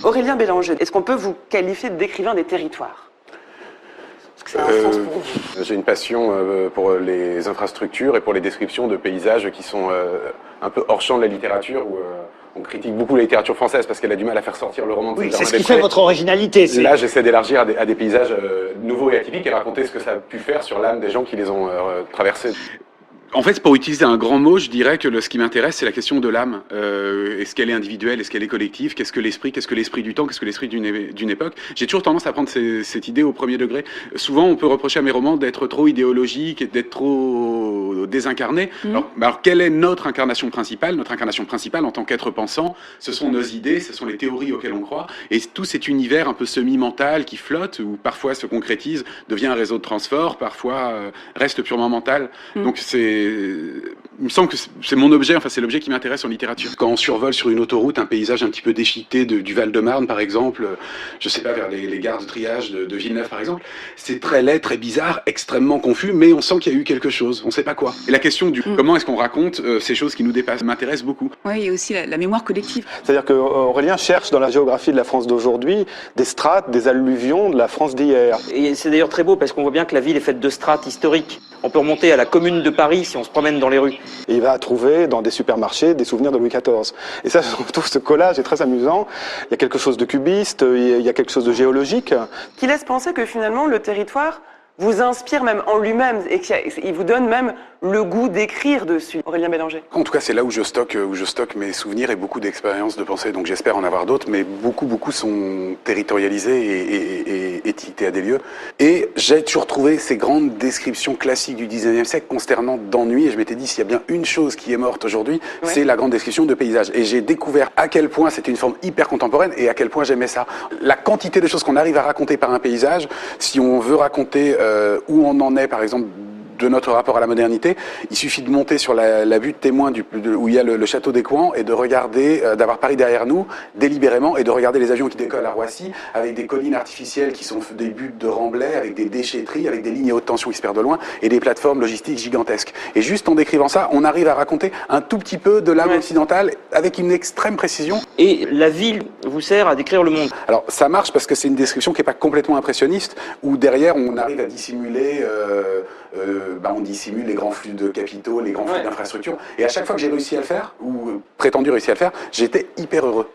Aurélien Bélanger, est-ce qu'on peut vous qualifier d'écrivain des territoires? Est-ce que ça a un sens pour vous? J'ai une passion pour les infrastructures et pour les descriptions de paysages qui sont un peu hors champ de la littérature, où on critique beaucoup la littérature française parce qu'elle a du mal à faire sortir le romantisme. Oui, c'est ce qui fait votre originalité. Là, j'essaie d'élargir à des paysages nouveaux et atypiques et raconter ce que ça a pu faire sur l'âme des gens qui les ont traversés. En fait, pour utiliser un grand mot, je dirais que ce qui m'intéresse, c'est la question de l'âme. Est-ce qu'elle est individuelle? Est-ce qu'elle est collective? Qu'est-ce que l'esprit? Qu'est-ce que l'esprit du temps? Qu'est-ce que l'esprit d'une époque? J'ai toujours tendance à prendre cette idée au premier degré. Souvent, on peut reprocher à mes romans d'être trop idéologiques et d'être trop désincarnés. Alors, quelle est notre incarnation principale? Notre incarnation principale, en tant qu'être pensant, ce sont nos idées, ce sont les théories auxquelles on croit, et tout cet univers un peu semi-mental qui flotte, ou parfois se concrétise, devient un réseau de transport, parfois reste purement mental. Donc il me semble que c'est mon objet, enfin c'est l'objet qui m'intéresse en littérature. Quand on survole sur une autoroute un paysage un petit peu déchiqueté du Val-de-Marne par exemple, je sais pas, vers les gares de triage de Villeneuve par exemple, c'est très laid, très bizarre, extrêmement confus, mais on sent qu'il y a eu quelque chose, on sait pas quoi. Et la question du comment est-ce qu'on raconte ces choses qui nous dépassent m'intéresse beaucoup. Oui, il y a aussi la mémoire collective. C'est-à-dire qu'Aurélien cherche dans la géographie de la France d'aujourd'hui des strates, des alluvions de la France d'hier. Et c'est d'ailleurs très beau parce qu'on voit bien que la ville est faite de strates historiques. On peut remonter à la commune de Paris si on se promène dans les rues. Et il va trouver dans des supermarchés des souvenirs de Louis XIV. Et ça, je trouve ce collage est très amusant. Il y a quelque chose de cubiste, il y a quelque chose de géologique. Qui laisse penser que finalement le territoire vous inspire même en lui-même et qu'il vous donne même le goût d'écrire dessus. Aurélien Bélanger. En tout cas, c'est là où je stocke mes souvenirs et beaucoup d'expériences de pensée. Donc j'espère en avoir d'autres, mais beaucoup sont territorialisés et étiquetés à des lieux. Et j'ai toujours trouvé ces grandes descriptions classiques du 19e siècle consternantes d'ennui. Et je m'étais dit, s'il y a bien une chose qui est morte aujourd'hui, c'est la grande description de paysages. Et j'ai découvert à quel point c'était une forme hyper contemporaine et à quel point j'aimais ça. La quantité de choses qu'on arrive à raconter par un paysage, si on veut raconter où on en est, par exemple, de notre rapport à la modernité, il suffit de monter sur la butte témoin où il y a le château d'Écouen et de regarder, d'avoir Paris derrière nous, délibérément, et de regarder les avions qui décollent à Roissy, avec des collines artificielles qui sont des buttes de remblais, avec des déchetteries, avec des lignes à haute tension qui se perdent de loin, et des plateformes logistiques gigantesques. Et juste en décrivant ça, on arrive à raconter un tout petit peu de l'âme occidentale, avec une extrême précision. Et la ville vous sert à décrire le monde. Alors, ça marche parce que c'est une description qui n'est pas complètement impressionniste, où derrière, on arrive à dissimuler... on dissimule les grands flux de capitaux, les grands flux d'infrastructures. Et à chaque fois que j'ai réussi à le faire, ou prétendu réussi à le faire, j'étais hyper heureux.